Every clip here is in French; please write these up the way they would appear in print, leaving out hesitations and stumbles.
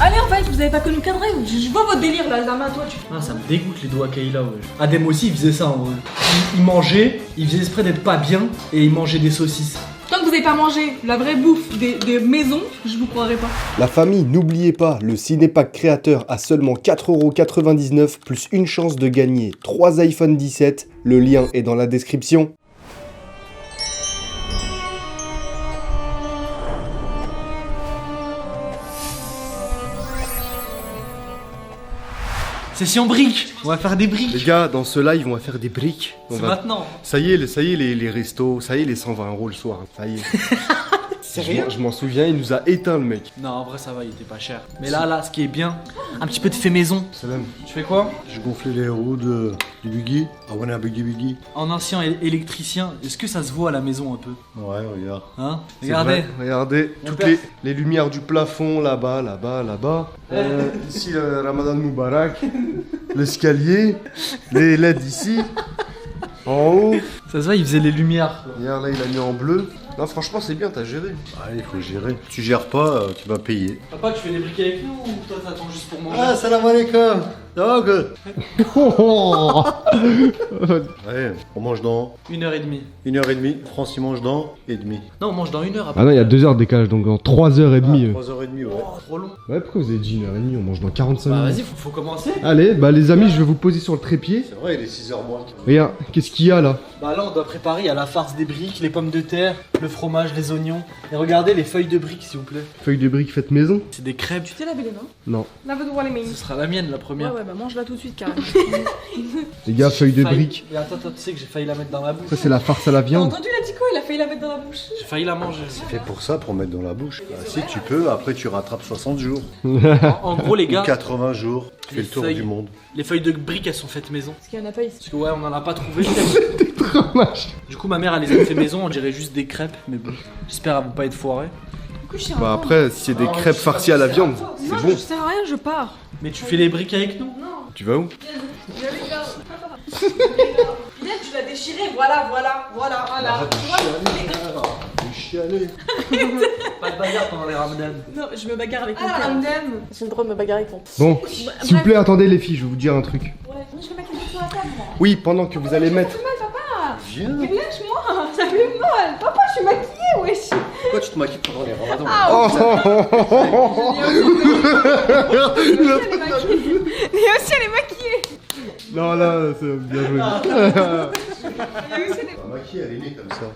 Allez, en fait, vous avez pas que nous cadrer. Je vois votre délire là, Zama, toi, tu. Ah, ça me dégoûte les doigts Kayla, ouais. Adem aussi, il faisait ça en vrai. Il mangeait, il faisait exprès d'être pas bien et il mangeait des saucisses. Tant que vous avez pas mangé la vraie bouffe des maisons, je vous croirais pas. La famille, n'oubliez pas, le Cinépack créateur à seulement 4,99€ plus une chance de gagner 3 iPhone 17. Le lien est dans la description. Session briques. On va faire des briques. Les gars, dans ce live, on va faire des briques. C'est maintenant. Ça y est, les restos, ça y est, les 120€ le soir. Ça y est. Sérieux? Je m'en souviens, il nous a éteint le mec. Non, en vrai, ça va, il était pas cher. Mais là, ce qui est bien, un petit peu de fait maison. Salam, Tu fais quoi? j'ai gonflé les roues du buggy. Ah ouais, un buggy. En ancien électricien, est-ce que ça se voit à la maison un peu? Ouais, regarde. Hein? C'est Regardez. vrai, regardez, Mon toutes père. les lumières du plafond, là-bas. Ici, le Ramadan Moubarak. L'escalier. Les LED ici. En haut. Ça se voit, il faisait les lumières. Regarde, là, il a mis en bleu. Non, franchement, c'est bien, t'as géré. Ah, il faut gérer. Tu gères pas, tu vas payer. Papa, tu fais des briques avec nous ou toi t'attends juste pour manger? Ah, salam alaikum. Donc. Ouais, on mange dans 1h30. 1h30. France, il mange dans et demi. Non, on mange dans 1 heure après. Ah non, il y a 2 heures de décalage, donc en 3h30. 3h30, ouais. Oh, trop long. Ouais, pourquoi vous avez dit 1h30? On mange dans 45 Bah minutes. vas-y, faut commencer. Allez, bah les amis, je vais vous poser sur le trépied. C'est vrai, il est 6h moins. Regarde, qu'est-ce qu'il y a là? Bah là, on doit préparer, il y a la farce des briques, les pommes de terre, le fromage, les oignons. Et regardez les feuilles de briques, s'il vous plaît. Feuille de briques faites maison? C'est des crêpes. Tu t'es lavé les mains? Non. Lave-toi les mains. Ce sera la mienne, la Ouais, première. ouais, bah mange-la tout de suite, carrément. Les gars, feuille de Failli- briques. Mais attends, tu sais que j'ai failli la mettre dans la bouche. Ça, c'est la farce à la T'as viande. entendu la Tico? Il a failli la mettre dans la bouche. J'ai failli la manger. C'est fait pour ça, pour mettre dans la bouche. Bah, si tu peux, après tu rattrapes 60 jours. En gros, les Ou gars, 80 jours. Tu fais Les le tour feuilles. du monde. les feuilles de briques, elles sont faites maison. Parce qu'il y en a pas ici. Parce que ouais, on en a pas trouvé. Fromage. Du coup, ma mère, elle les a fait maison, on dirait juste des crêpes. Mais bon, j'espère elles vont pas être foirées. Du coup, je sais Bah après, si c'est des crêpes farcies à la viande, c'est Non, bon. je sais rien, je pars. Mais tu fais les briques avec nous? Non. Tu vas où? Bilal, tu l'as déchiré, voilà. Pas de bagarre pendant les ramadan. Non, je me bagarre avec mon père. J'ai le droit de me bagarrer avec mon père. Bon, s'il vous plaît, attendez les filles, je vais vous dire un truc. Ouais, je vais mettre les pieds sur la table, moi. Oui, pendant que vous allez mettre... Viens. Mais lâche-moi, ça fait mal. Papa, je suis maquillée, wesh. Pourquoi tu te maquilles pendant les ramadans? Et aussi, elle est maquillée. Non, là, c'est bien joué. Maquillée, elle est née comme ça.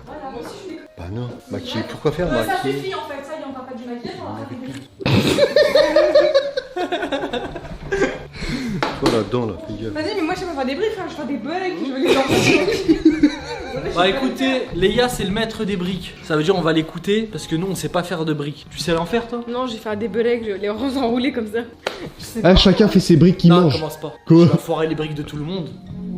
Bah non, maquillée. Pourquoi faire Ça maquillée? suffit en fait, ça y est, on parle pas du maquillage, on va faire des briques. Toi là-dedans, là, fais gaffe. Vas-y, mais moi je sais pas faire des briques, frère, je fais des bugs, je veux les envoyer. Bah écoutez, Léa, c'est le maître des briques. Ça veut dire on va l'écouter parce que nous, on sait pas faire de briques. Tu sais en faire, toi? Non, j'ai fait des belets, je les enrouler comme ça. Ah, chacun fait ses briques qu'il Non, mange. commence pas. Quoi? Tu vas foirer les briques de tout le monde.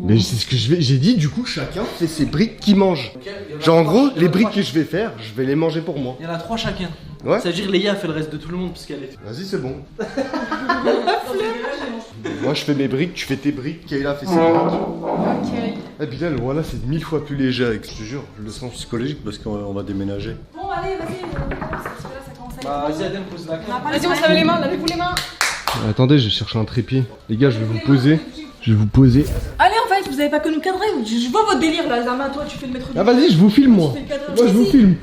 Mais c'est ce que j'ai dit, du coup, chacun fait ses briques qu'il mange. Genre, en gros, les briques que je vais faire, je vais les manger pour moi. Il y en a 3 chacun. Ouais. Ça veut dire que Léa fait le reste de tout le monde parce qu'elle est. Vas-y, c'est bon. Moi, je fais mes briques, tu fais tes briques, Kayla fait ses briques. Ok. Eh, Bilal, voilà, c'est 1000 fois plus léger avec, je te jure. Je le sens psychologique parce qu'on va déménager. Bon, allez, vas-y, parce que là ça commence à Bah vas-y, Adem, pose la clé. Vas-y, on se lave les mains, lavez-vous les mains. Attendez, je cherche un trépied. Les gars, je vais vous poser. Je vais vous poser. Allez, en fait, vous avez pas que nous cadrer, je vois votre délire là, Zama, toi tu fais le maître du. Ah, vas-y, je vous filme, moi. Tu fais le cadreur. Moi, je vous Vas-y. filme.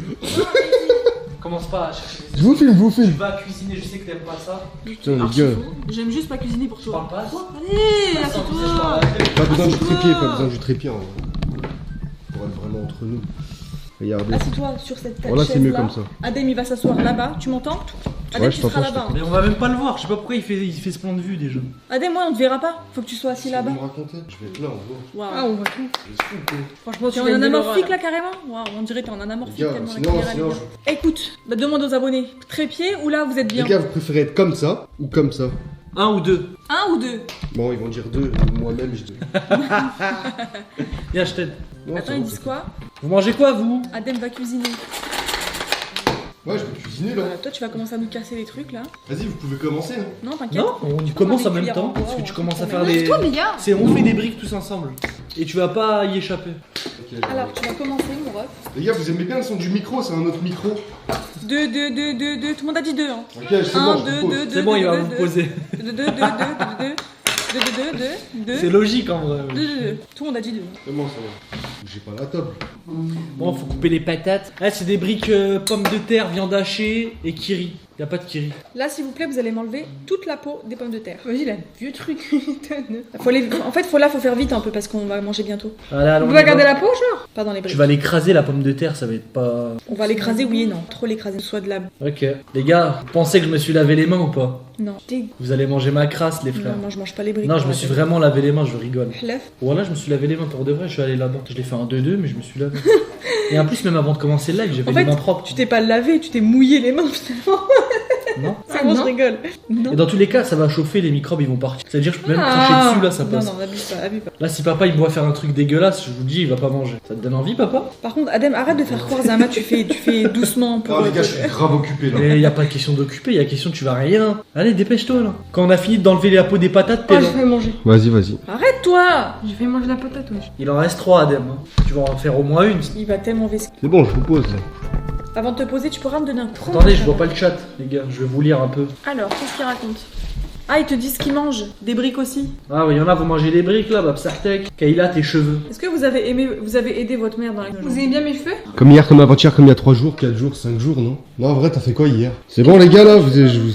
Commence pas à chercher. Je vous filme, je vous Tu filme. vas cuisiner, je sais que t'aimes pas ça. Putain, les gars. J'aime juste pas cuisiner pour Je toi. parle pas à toi. Allez, Sans assieds-toi. poser, je parle à la clé. Pas besoin du trépied, pas besoin du trépied. Hein. Pour être vraiment entre nous. Regardez. Assieds-toi sur cette table. Voilà, c'est mieux comme ça. Adem, il va s'asseoir là-bas, tu m'entends? Adem, Ouais, je tu seras t'entends, là-bas. Mais on va même pas le voir, je sais pas pourquoi il fait ce plan de vue déjà. Adem, moi, on te verra pas. Faut que tu sois assis là-bas. Vous me racontez? Je vais être là, on voit. Ah, on voit tout. Je suis quoi. Franchement, tu es Tu en gagnes de anamorphique l'aura, là carrément. Waouh, on dirait que t'es en anamorphique Les gars, tellement la sinon, caméra elle est sinon, bien. Écoute, bah, demande aux abonnés, trépied ou là vous êtes bien? Les gars, vous préférez être comme ça ou comme ça? 1 ou 2. Un ou deux? Bon, ils vont dire deux, moi-même je dis. Viens, je t'aide. Non, Attends, ça ils va, disent quoi? Vous mangez quoi, vous? Adem va cuisiner. Ouais, je vais cuisiner là. Toi, tu vas commencer à nous casser les trucs là. Vas-y, vous pouvez commencer. Hein. Non, t'inquiète. Non, on y commence en même temps parce que tu commences à faire les. Lève-toi, les gars. C'est on fait des briques tous ensemble. Et tu vas pas y échapper. Ok, Alors, tu vas commencer, mon ref. Les gars, vous aimez bien le son du micro, c'est un autre micro. 2, 2, 2, 2, 2. Tout le monde a dit 2. Hein. Ok, c'est 1, bon, je 2, vous pose. 2, 2. C'est bon, il va vous poser. 2, 2, 2, 2, 2, 2, 2, 2. C'est logique en vrai. 2, 2, 2. Tout le monde a dit 2. C'est bon, c'est bon. J'ai pas la table. Bon, faut couper les patates. Là, c'est des briques pommes de terre, viande hachée et kiri. Y a pas de kiri. Là, s'il vous plaît, vous allez m'enlever toute la peau des pommes de terre. Vas-y, là, vieux truc. En fait, faut faire vite un peu parce qu'on va manger bientôt. Voilà, Vous pouvez garder la peau, genre? Pas dans les briques. Tu vas l'écraser la pomme de terre, ça va être pas. On va l'écraser, oui et non. Trop l'écraser, soit de la. Ok. Les gars, vous pensez que je me suis lavé les mains ou pas? Non. Vous allez manger ma crasse, les frères. Non, moi je mange pas les briques. Non, je me suis vraiment lavé les mains, je rigole. Lève. Voilà, je me suis lavé les mains pour de vrai, je suis allé là-bas. Je l'ai fait un 2-2, mais je me suis lavé. Et en plus, même avant de commencer le live, j'avais En les fait, mains propres. tu t'es pas lavé, tu t'es mouillé les mains finalement. Non. C'est bon, je rigole. Et dans tous les cas, ça va chauffer, les microbes ils vont partir. C'est-à-dire, je peux même cracher dessus, là, ça passe. Non, abuse pas. Là, si papa il me voit faire un truc dégueulasse, je vous dis, il va pas manger. Ça te donne envie, papa? Par contre, Adem, arrête de faire croire Zama, tu fais doucement pour. Non, les gars, je suis grave occupé là. Et y a pas question d'occuper, y a question tu vas rien. Allez, dépêche-toi là. Quand on a fini d'enlever la peau des patates, t'es Oh, je là. vais manger. Vas-y, vas-y. Arrête-toi. Je vais manger la patate, wesh. Il en reste 3 Adem. Hein. Tu vas en faire au moins une. Il va tellement vesquer. C'est bon, je vous pose là. Avant de te poser, tu pourras me donner un coup. Attendez, je vois pas le chat, les gars. Je vais vous lire un peu. Alors, qu'est-ce qu'il raconte? Ah, ils te disent qu'ils mangent. Des briques aussi. Ah, ouais, y en a, vous mangez les briques là, Babsartek. Kayla, tes cheveux. Est-ce que vous avez aidé votre mère dans la Vous aimez bien mes cheveux? Comme hier, comme avant-hier, comme il y a 3 jours, 4 jours, 5 jours, non? Non, en vrai, t'as fait quoi hier? C'est bon, les gars là?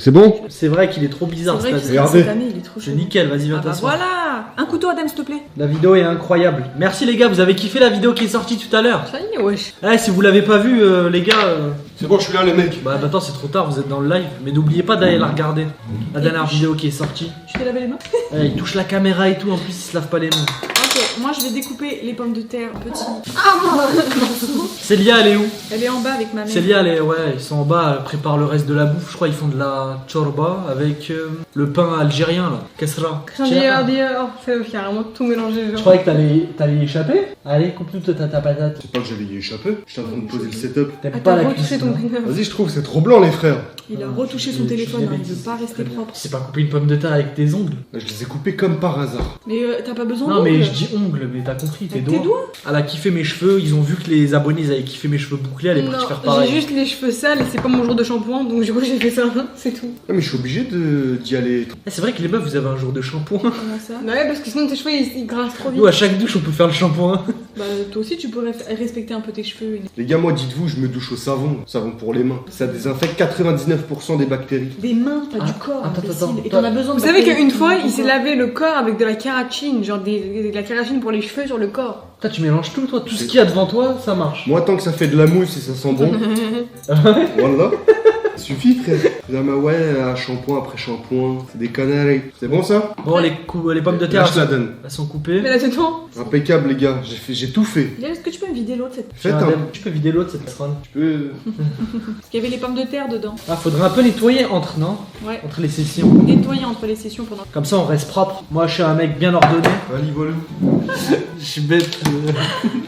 C'est bon? C'est vrai qu'il est trop bizarre C'est vrai cette que année. Regardez. cette année, il est trop C'est chaud. nickel, vas-y, viens Ah bah t'asseoir. voilà. Un couteau, Adem, s'il te plaît. La vidéo est incroyable. Merci les gars, vous avez kiffé la vidéo qui est sortie tout à l'heure. Ça y est, wesh. Eh, si vous l'avez pas vue, les gars. C'est bon, je suis là, les mecs. Bah maintenant c'est trop tard, vous êtes dans le live, mais n'oubliez pas d'aller la regarder. La dernière vidéo qui est sortie. Tu t'es lavé les mains? Il touche la caméra et tout, en plus il se lave pas les mains. Ok, moi je vais découper les pommes de terre petits. Célia elle est où? Elle est en bas avec ma mère. Célia elle est, ouais, ils sont en bas, elle prépare le reste de la bouffe, je crois ils font de la chorba avec le pain algérien là. Qu'est-ce que C'est carrément tout mélangé. Je Genre. croyais que t'allais y échapper. Allez, coupe-nous ta patate. C'est pas que j'allais y échapper, j'étais en train de poser le setup. T'aimes Ah, pas t'as la retouché cuisine, ton hein. Vas-y, je trouve, c'est trop blanc, les frères. Il a retouché son téléphone, hein, il veut pas rester propre. C'est pas couper une pomme de terre avec tes ongles. Je les ai coupés comme par hasard. Mais t'as pas besoin Non mais d'ongles. je dis ongles, mais t'as compris, tes Avec tes doigts. doigts. Elle a kiffé mes cheveux, ils ont vu que les abonnés ils avaient kiffé mes cheveux bouclés, elle est partie faire pareil. J'ai juste les cheveux sales et c'est pas mon jour de shampoing, donc du coup j'ai fait ça, c'est tout. Ah, mais je suis obligé d'y aller. Eh, c'est vrai que les meufs vous avez un jour de shampoing. Comment ça? Bah ouais, parce que sinon tes cheveux ils grincent trop vite. Nous à chaque douche on peut faire le shampoing. Bah toi aussi tu pourrais respecter un peu tes cheveux. Les gars, moi, dites-vous, je me douche au savon pour les mains. Ça désinfecte 99% des bactéries. Des mains, pas du Ah, corps, attends, imbécile. attends, Et t'en as besoin de Vous savez bactéries qu'une pour fois ton il s'est corps. lavé le corps avec de la kératine, genre de la kératine pour les cheveux sur le corps. Toi tu mélanges tout toi, tout ce qu'il y a devant toi ça marche. Moi, tant que ça fait de la mousse et ça sent bon, voilà. Suffit, frère. Non, mais ouais, shampoing après shampoing, c'est des conneries. C'est bon ça? Bon les pommes de Là, terre je la donne. elles sont coupées. Mais là c'est tout. Impeccable, les gars. J'ai tout fait. Léa, est-ce que tu peux me vider l'autre cette... Faites Tiens, un. Adem, tu peux vider l'autre cette casserole. Tu peux. Parce qu'il y avait les pommes de terre dedans. Ah faudrait un peu nettoyer entre, non? Ouais. Entre les sessions. Nettoyer entre les sessions pendant... Comme ça on reste propre. Moi je suis un mec bien ordonné. Allez, voilà. Je suis bête.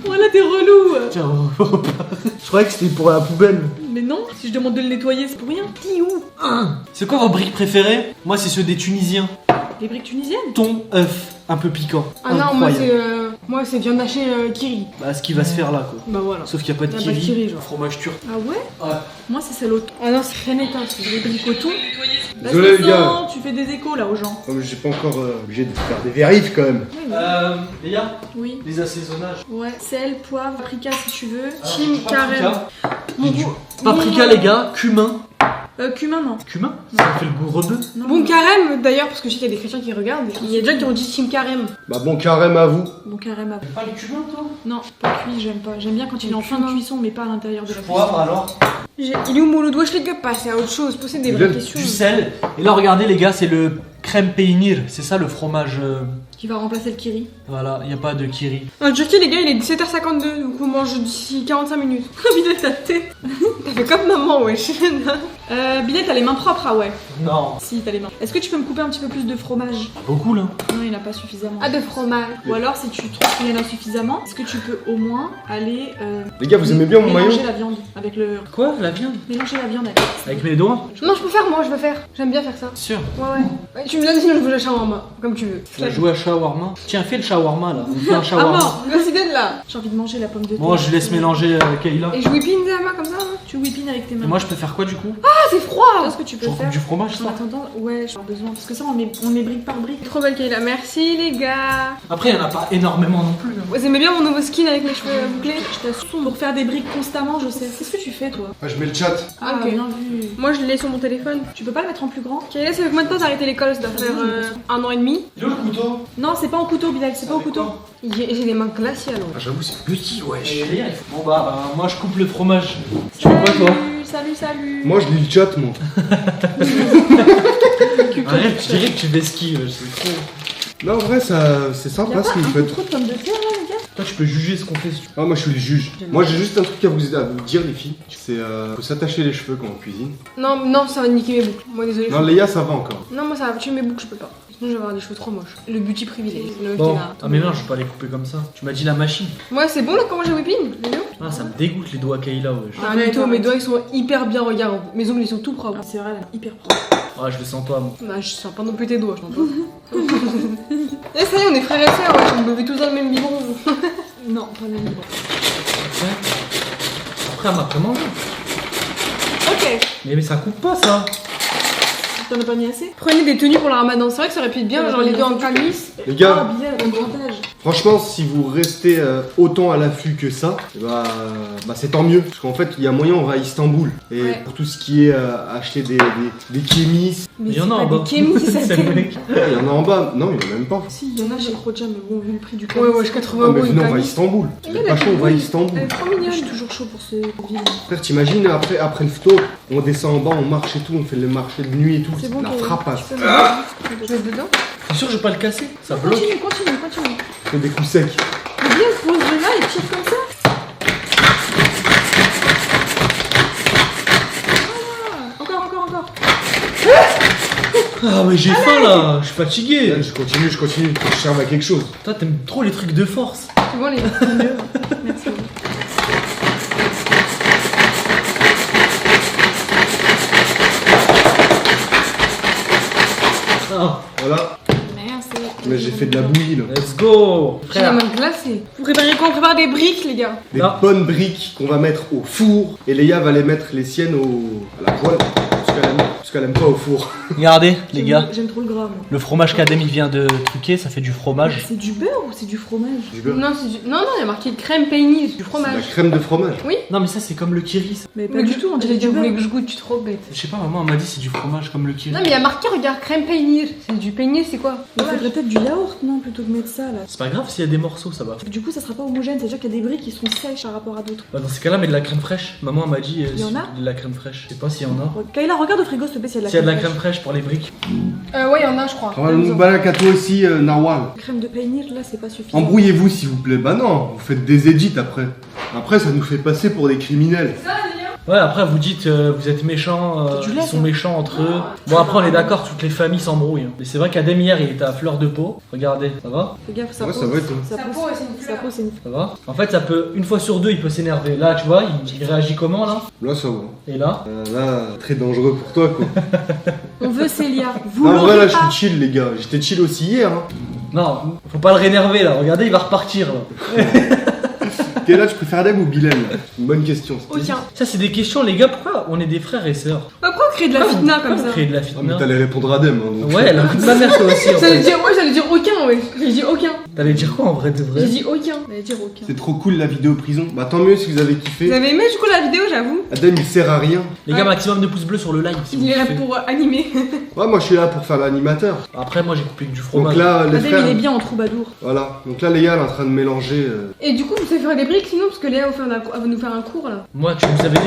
Voilà, t'es relou. Tiens, je croyais que c'était pour la poubelle. Mais non, si je demande de le nettoyer, c'est pour rien. Dis où? C'est quoi vos briques préférées? Moi c'est ceux des Tunisiens. Les briques tunisiennes? Thon, œuf, un peu piquant. Ah non, Incroyable. moi c'est viande hachée kiri. Bah ce qui va se faire là quoi. Bah voilà. Sauf qu'il n'y a pas de Y a pas de kiri, kiri, genre. fromage turc. Ah ouais? Ouais. Moi c'est celle au thon. Ah non, c'est Renetta. Les briques au thon. Désolé, les gars. Tu fais des échos là aux gens. Non, mais j'ai pas encore obligé de faire des vérifs quand même. Léa, Oui. les assaisonnages. Ouais. Sel, poivre, paprika si tu veux. Ah, Chim, carême. paprika. Mon goût. Paprika les gars, cumin. Cumin non. Cumin? Ça fait le goût rebeu. Non. Bon carême d'ailleurs, parce que je sais qu'il y a des chrétiens qui regardent. Il y a des gens qui ont dit Tim Carême. Bah, bon carême à vous. Bon carême à... Pas le cumin toi? Non, pas cuit, j'aime pas. J'aime bien quand il est en fin de cuisson, mais pas à l'intérieur de la cuisson. Poivre alors. Il est où Mouloud? Wesh les gars, passez à autre chose, posez des vraies Bien, questions. Du sel. Et là regardez les gars, c'est le crème peynir. C'est ça le fromage. Qui va remplacer le kiri. Voilà, il n'y a pas de kiri. Turquie les gars, il est 17h52, donc on mange d'ici 45 minutes. Comme il a ta tête. T'as fait comme maman, wesh. Bilal, t'as les mains propres, ah ouais. Non. Si, t'as les mains. Est-ce que tu peux me couper un petit peu plus de fromage? Beaucoup là. Non, il n'a pas suffisamment. Ah, de fromage. Ou alors, si tu trouves qu'il y en a suffisamment, est-ce que tu peux au moins aller. Les gars, vous aimez bien mon maillot? Mélanger la viande avec le. Quoi? La viande? Mélanger la viande Avec mes doigts? Non, je peux faire, moi, je veux faire. J'aime bien faire ça. Sûr. Ouais. Tu me donnes sinon je veux la shawarma, comme tu veux. Tu vas jouer à shawarma? Tiens, fais le shawarma là. On fait un Ah shawarma. non, merci d'être là. J'ai envie de manger la pomme de terre. Moi, je laisse mélanger Kayla. Et je whippine la main comme ça. Hein. Tu whippines avec tes mains. Et moi, je peux faire quoi du coup? Ah, c'est froid. Qu'est-ce que tu peux Je faire recoupe du fromage, En ça. attendant, ouais, j'ai besoin. Parce que ça, on met brique par brique. Trop belle Kayla, merci les gars. Après, il n'y en a pas énormément non plus. Vous aimez bien mon nouveau skin avec mes cheveux bouclés? Je t'assure, pour faire des briques constamment, je sais. Qu'est-ce que tu fais, toi? Ah, je mets le chat. Ah, ok. bien vu. Moi je l'ai sur mon téléphone. Tu peux pas le mettre en plus grand? Kayla, ça fait combien de temps t'as arrêté l'école? Ça doit faire 1 an et demi. Il est où le couteau? Non, c'est pas en couteau, Bilal, c'est pas au couteau. J'ai des mains glaciales. Ah, j'avoue, c'est petit, wesh. Bon bah, moi je coupe le fromage. Tu fais quoi toi? Salut. Moi, je lis le chat, moi. Arrête, je dirais que tu fais ski, c'est trop. Non, en vrai, c'est Y'a sympa pas ce que un vous peu faites. trop de pommes de terre là, les gars? Toi tu peux juger ce qu'on fait si tu Ah, moi, je suis le juge. Moi, j'ai juste un truc à vous dire, les filles. C'est faut s'attacher les cheveux quand on cuisine. Non, ça va niquer mes boucles. Moi désolé. Non, Léa, ça va encore. Non, moi ça va tuer mes boucles, je peux pas. Sinon je vais avoir des cheveux trop moches. Le beauty privilège. Le Bon, Kayla. ah mais non, je vais pas les couper comme ça. Tu m'as dit la machine. Ouais, c'est bon là comment j'ai whippine? Ah, ça me dégoûte les doigts Kayla, wesh. Ah, mytho, mes doigts ils sont hyper bien, regarde. Mes ongles ils sont tout propres. Ah, c'est vrai, elle est hyper propre. Ah, je le sens pas, moi. Bah, je sens pas non plus tes doigts, je t'entends. Et ça y est, on est frères et sœurs, ouais, on buvait tous dans le même biberon. Non, pas le même niveau. Après, elle m'a vraiment mangé. Ok. Mais ça coupe pas ça. T'en as pas mis assez? Prenez des tenues pour le ramadan, c'est vrai que ça aurait pu être bien, genre les deux en camis. Les gars, Ah, Bilal, un grand âge. franchement, si vous restez autant à l'affût que ça, bah c'est tant mieux. Parce qu'en fait, il y a moyen, on va à Istanbul. Et Ouais. pour tout ce qui est acheter des kémis, Mais Il y en c'est a en pas bas. des kémis, ça C'est fait. le mec. il y en a en bas. Non, il y en a même pas. Si, il y en a chez Croja, mais bon, vu le prix du Ouais, camis. ouais, je 80 Ah, mais euros une venez, on va à camis. Istanbul. Elle C'est est pas chaud, on va à Elle Istanbul. est trop Je mignonne. suis toujours chaud pour ce ville. Frère, t'imagines, après le photo, on descend en bas, on marche et tout, on fait le marché de nuit et tout. C'est bon, la Kayla. frappasse. Je vais dedans. T'es sûr que je vais pas le casser? Ça bloque. Continue. On fait des coups secs. Mais bien, pose là et tire comme ça. Ah, encore. Ah, mais j'ai faim là. Je suis fatigué. Je continue, faut que je serve à quelque chose. Toi, t'aimes trop les trucs de force. C'est bon les Merci. Ah, Voilà, Merci. mais j'ai fait de la bouillie là. let's go. J'ai la Frère. main glacée. Vous préparez quoi? On prépare des briques les gars. Des Ah. bonnes briques qu'on va mettre au four. Et Léa va les mettre les siennes à la poêle. Parce qu'elle aime pas au four. Regardez, les gars. J'aime trop le gras, moi. Le fromage qu'Adem il vient de truquer, ça fait du fromage. C'est du beurre ou c'est du fromage? Du beurre. Non, il y a marqué crème peignise, du C'est de fromage. la crème de fromage. Non, mais ça, c'est comme le kiri. ça. Mais pas du tout, on dirait du Vous voulez beurre. que je goûte, tu es trop bête. Je sais pas, maman elle m'a dit c'est du fromage comme le kiri. Non, mais il y a marqué, regarde, crème peignise. C'est du peignise, c'est quoi? Il faudrait peut-être du yaourt, non, plutôt que mettre ça là. C'est pas grave s'il y a des morceaux, ça va. Du coup, ça sera pas homogène, c'est-à-dire qu'il y a des briques qui sont sèches par rapport à d'autres. Bah, dans ces cas-là, mets de la crème fraîche. Maman elle m'a dit Il y en a de la crème fraîche. Je sais pas s'il y en a. Kayla, regarde au frigo, s'il te plaît, s'il y a S'il y a de la fraîche. crème fraîche pour les briques. Ouais, il y en a, je crois. Ramadan Moubarak à toi aussi, Narwal. Crème de pénir, là, c'est pas suffisant. Embrouillez-vous s'il vous plaît. Bah non, vous faites des edits après. Après, ça nous fait passer pour des criminels. Ouais, après vous dites vous êtes méchants, C'est du lait, ils sont ça. méchants entre eux. Bon, après on est d'accord, toutes les familles s'embrouillent. hein. Mais c'est vrai qu'Adem hier il était à fleur de peau. Regardez, ça va? Fais gaffe, sa Ouais, peau. ça va et toi Sa Sa peau, peau, c'est une sa fleur. peau, c'est une. Ça va? En fait, ça peut, une fois sur deux, il peut s'énerver. Là, tu vois, il réagit comment là? Là, ça va. Et là? Là, très dangereux pour toi quoi. On veut Célia. Vous Non, en vrai, là, l'aurez je pas. suis chill, les gars. J'étais chill aussi hier. Hein. Non, faut pas le rénerver là. Regardez, il va repartir là. Quel âge tu préfères Adem ou Bilal là? Une bonne question. c'était. Aucun. Ça, c'est des questions, les gars. Pourquoi on est des frères et sœurs? Pourquoi créer de la fitna comme ça? Créer de la Ah, mais fitna. t'allais répondre Adem. Hein, donc. Ouais, elle a coup de ma mère toi aussi. En J'allais fait. dire, ouais, j'allais dire aucun, ouais. J'ai dit aucun. T'allais dire quoi en vrai de vrai? J'ai dit aucun. On va dire aucun. C'est trop cool la vidéo prison. Bah, tant mieux si vous avez Vous kiffé. avez aimé du coup la vidéo, j'avoue? Adem, il sert à rien. Les gars, maximum de pouces bleus sur le live. Si vous Il est là kiffez. pour animer. Ouais, moi, je suis là pour faire l'animateur. Après, moi j'ai coupé que du Donc fromage. là, les Adem, frères. il est bien en troubadour. Voilà. Donc là, Léa, elle est en train de mélanger. Et du coup, vous savez faire des briques sinon? Parce que Léa va nous faire un cours là. Moi, tu nous avais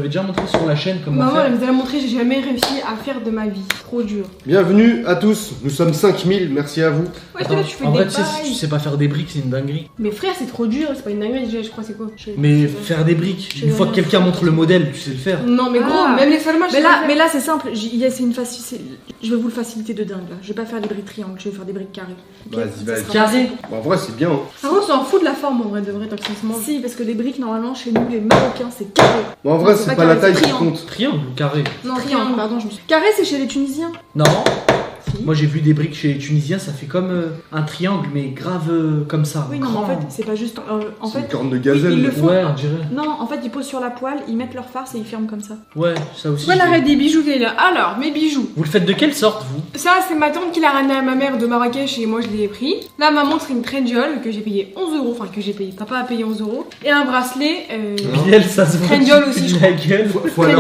déjà montré sur la chaîne comment Bah ouais, faire. elle vous a montré, j'ai jamais réussi à faire de ma vie. Trop dur. Bienvenue à tous. Nous sommes 5000. Merci à vous. Ouais, est-ce que là tu fais en des vrai, tu tu sais, si tu sais pas faire des briques, c'est une dinguerie. Mais frère, c'est trop dur, c'est pas une dinguerie, je crois, c'est quoi? Mais faire des briques, une fois que quelqu'un montre le modèle, tu sais le faire. Non, mais gros, Ah. même les salmas, Mais là c'est simple, c'est une je vais vous le faciliter de dingue là. Je vais pas faire des briques triangles, je vais faire des briques carrées. Ok, Vas-y, ça vas-y. sera Carré. facile. Bah, en vrai, c'est bien. Hein. Par contre, on s'en fout de la forme en vrai, de vrai, tant que ça se mange. Si, parce que les briques normalement chez nous les Marocains c'est carré. Bon, en vrai, C'est c'est pas pas la carré, taille c'est qui triangle. compte. Triangle ou carré? Non, Triangle, pardon, je me suis. Carré c'est chez les Tunisiens. Non. Si. Moi j'ai vu des briques chez les Tunisiens, ça fait comme un triangle, mais grave comme ça. Oui non, mais en grand. fait c'est pas juste. En C'est une fait. corne de gazelle. ils le font. Ouais, on dirait. Non, en fait ils posent sur la poêle, ils mettent leur farce et ils ferment comme ça. Ouais, ça aussi. Pourquoi je elle l'ai. arrête des bijoux qu'elle a? Alors, mes bijoux. Vous le faites de quelle sorte, vous? Ça, c'est ma tante qui l'a ramené à ma mère de Marrakech et moi je l'ai pris. Là, ma montre, c'est une trendiole que j'ai payé 11 €. Enfin, que j'ai payé. Papa a payé 11 €. Et un bracelet. Bilal, ça se voit. Trendiole tu aussi, fais je de la gueule. Faut aller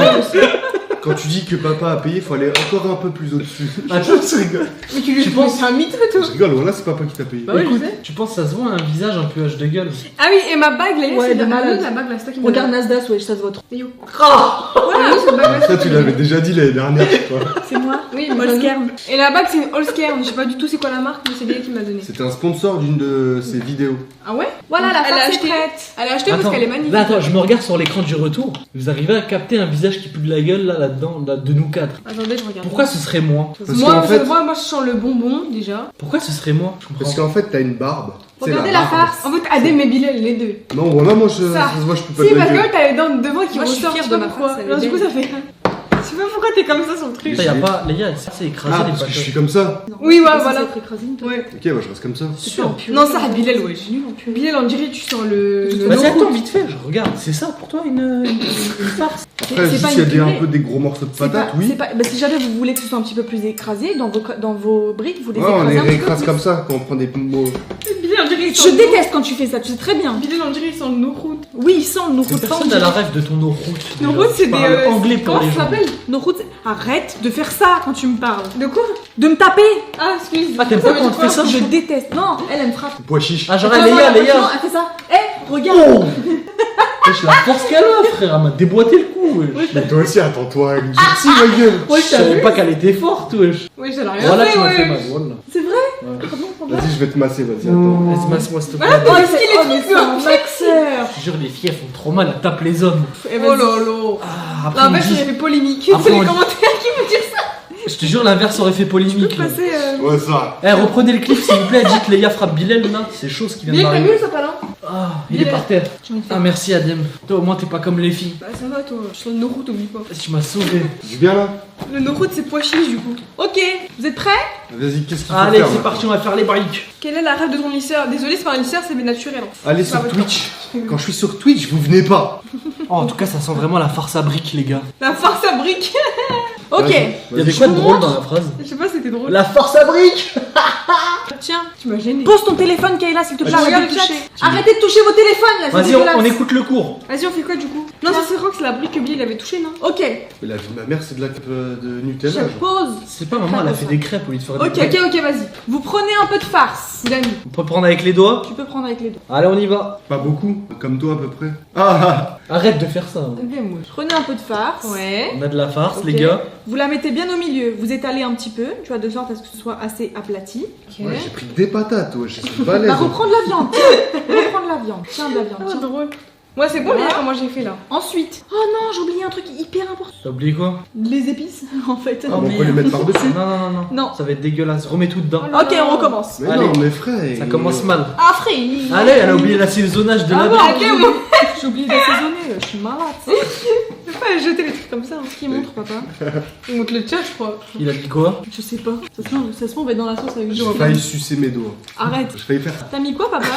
Quand tu dis que papa a payé, faut aller encore un peu plus au-dessus. Attends, je rigole. Mais tu lui Tu penses penses- c'est un mythe, toi. Je rigole, voilà, c'est papa qui t'a payé. Bah oui, Écoute, je sais. tu penses que ça se voit un visage un peu H de gueule? Ah oui, et ma bague, là, Ouais, c'est de la malade. la bague, là, c'est toi qui me Regarde Nasdaq, ouais, ça se voit trop. Yo. Oh Voilà, cette bague, là, Ça, tu l'avais déjà dit l'année dernière, je crois. C'est moi. Oui, mais Holzkern. Et la bague, c'est une Holzkern. Je sais pas du tout c'est quoi la marque, mais c'est elle qui m'a donné. C'était un sponsor d'une de ses vidéos. Ah ouais? Voilà, la Elle a farce est acheté. prête. Elle a acheté parce qu'elle est magnifique. Là, attends, je me regarde sur l'écran du retour. Vous arrivez à capter un visage qui pue de la gueule là-dedans, là, de nous quatre. Attendez, je regarde. Pourquoi ce serait moi? Parce Moi, qu'en parce fait- que moi, je sens le bonbon déjà. Pourquoi ce serait moi? Je comprends. Parce qu'en fait, t'as une barbe. C'est Regardez la barbe. farce. En fait, Adem et Bilal, les deux. Non, voilà, moi, ça Ça. se voit, je peux pas Si, te la parce gueule. que t'as les dents devant qui Moi, je suis ressortent. fière je de sais pas ma pourquoi. farce, elle est Alors, du coup, belle. ça fait. Je sais pas pourquoi t'es comme ça sur le truc. Putain, y a pas. Les gars, c'est écrasé Ah, les parce que je patates. suis comme ça. Oui, ouais, C'est voilà. censé être écrasé, toi. Ouais. Ok, ouais, je reste comme ça. Sûr. Non, ça, Bilal, ouais. J'ai nul en purée. Bilal, on dirait, tu sens le. Vas-y, no attends, fruit. vite fait, je regarde. C'est ça pour toi une farce? Après, juste pas s'il y a une des, un purée. peu des gros morceaux de C'est patates, pas- oui. c'est pas- bah, si jamais vous voulez que ce soit un petit peu plus écrasé, dans vos briques, vous les Ouais, on écrasez les un petit peu réécrase plus. comme ça quand on prend des mots. Bilal, on dirait, il Je sent le déteste quand tu fais ça, tu sais très bien. no- Bilal, on dirait, il sent le no fruit. Oui, il sent nos C'est routes personne n'a la rêve de ton no-route. No déjà. fruit, c'est Je des. parle anglais pour Comment les ça gens. s'appelle? Nos routes, arrête de faire ça quand tu me parles. De quoi? De me taper. Ah, excuse. Ah, t'aimes pas quand on te fait ça? Je déteste. Non, elle me frappe. Pois chiche. Ah, genre, Attends, Léa, non, Léa. non, elle fait ça. Eh, regarde. Oh Wesh, la force qu'elle a, frère, elle m'a déboîté le cou, wesh. Mais toi aussi, attends-toi avec du durci, ma gueule. Je savais pas qu'elle était forte, wesh. Oui, ça n'a rien Voilà, fait, tu m'as fait ouais. mal, voilà. C'est vrai. Ouais. Pardon, pardon. Vas-y, je vais te masser, vas-y, attends. Vas-y, masse-moi, s'il te plaît. Oh, Qu'est-ce qu'il est oh, mais c'est un maxeur. Je te jure, les filles, elles font trop mal, elles tapent les hommes. Oh là là. Ah, après, L'inverse, on il dit- a fait polémique. Après, C'est on les dit- commentaires qui me disent ça. Je te jure, l'inverse aurait fait polémique. là. Passer. Ouais, ça. Eh, reprenez le clip, s'il vous plaît, dites Léa frappe Bilal, là. C'est chaud ce qui vient de Bilal, t'as vu m'arriver. le sapin là? Ah, il est par terre. J'ai envie de Ah, faire. merci, Adem. Toi, au moins, t'es pas comme les filles. Bah, ça va, toi. Je sens le no-route, oublie pas. Tu m'as sauvé. Du bien là. Le no-route, c'est pois chiche, du coup. Ok, vous êtes prêts? Vas-y, qu'est-ce qu'il faut Allez, faire c'est maintenant parti, on va faire les briques. Quel est la rêve de ton lisseur? Désolé, c'est pas un lisseur, c'est naturel. hein. Allez C'est sur pas votre Twitch. Quand je suis sur Twitch, vous venez pas. Oh, en tout cas, ça sent vraiment la farce à briques, les gars. La farce à briques. Ok. Vas-y, Il y a vas-y, des quoi de vous drôle montre dans la phrase? Je sais pas, c'était drôle. La force à briques. Tiens, Tu m'as gêné. pose ton téléphone, Kayla, s'il te plaît. Regarde Arrête de le chat. toucher. Arrêtez de toucher vos téléphones là, c'est Vas-y, dégueulasse. on écoute le cours. Vas-y, on fait quoi du coup? Non, ça c'est que c'est la brique que Billy il avait touché, non? Ok, Mais la vie de ma mère, c'est de la crêpe de Nutella. je genre. pose. C'est pas maman, elle a fait des crêpes au lieu de faire des Ok, crêpes. Ok, vas-y. Vous prenez un peu de farce. Dani. On peut prendre avec les doigts. Tu peux prendre avec les doigts. Allez, on y va. Pas beaucoup, comme toi à peu près. Ah Arrête de faire ça. hein. Viens, moi. Prenez un peu de farce. Ouais. On a de la farce, Ok. les gars. Vous la mettez bien au milieu. Vous étalez un petit peu, tu vois, de sorte à ce que ce soit assez aplati. Ok. Ouais, j'ai pris que des patates, ouais, je suis balèze. Bah, reprends de la viande. Tiens, reprends de la viande. Tiens, de la viande. Ah, Tiens. drôle. Moi, c'est bon, Voilà. les comment j'ai fait là. Ensuite, oh non, j'ai oublié un truc hyper important. T'as oublié quoi? Les épices, en fait. Oh, On mais- peut les mettre par-dessus. Non, non, non, non. Non. Ça va être dégueulasse. Remets tout dedans. Oh là Ok, là. on recommence. Mais Allez. non, mes frères. Ça commence mal. Ah, free. Allez, elle a oublié l'assaisonnage de Ah la bon, viande. Ok, moi. j'ai oublié d'assaisonner. Je suis malade. Je peux pas jeter les trucs comme ça. hein. Qui montre, papa? Il montre le chat, je crois. Il a dit quoi? Je sais pas. Ça se trouve, on va être dans la sauce avec J'ai Joe. failli sucer mes doigts. Arrête. J'ai failli faire. T'as mis quoi, papa?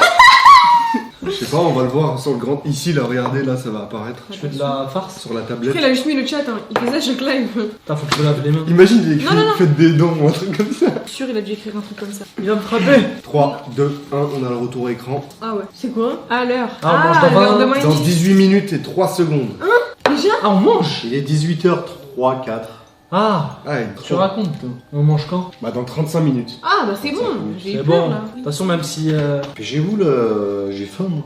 Je sais pas, on va le voir sur le grand. Ici, là, regardez, là, ça va apparaître. Tu fais de la farce? Sur la tablette. Après, il a juste mis le chat. Hein. Il fait ça chaque live. Putain, faut que je me lave les mains. Imagine, il écrit Non, non, non. faites des dons ou un truc comme ça. Je suis sûr, il a dû écrire un truc comme ça. Il va me frapper. 3, 2, 1, on a le retour écran. Ah ouais. C'est quoi? À l'heure. Ah, on mange dans l'heure de 20. Dans Mindy. 18 minutes et 3 secondes. Déjà? Ah, on mange. Il est 18h03, 4. Ah, Ah, il tu racontes, toi. On mange quand? Bah, dans 35 minutes. Ah bah c'est bon. J'ai eu C'est peur bon. là. De toute façon, même si Pêchez-vous, là. J'ai faim, moi.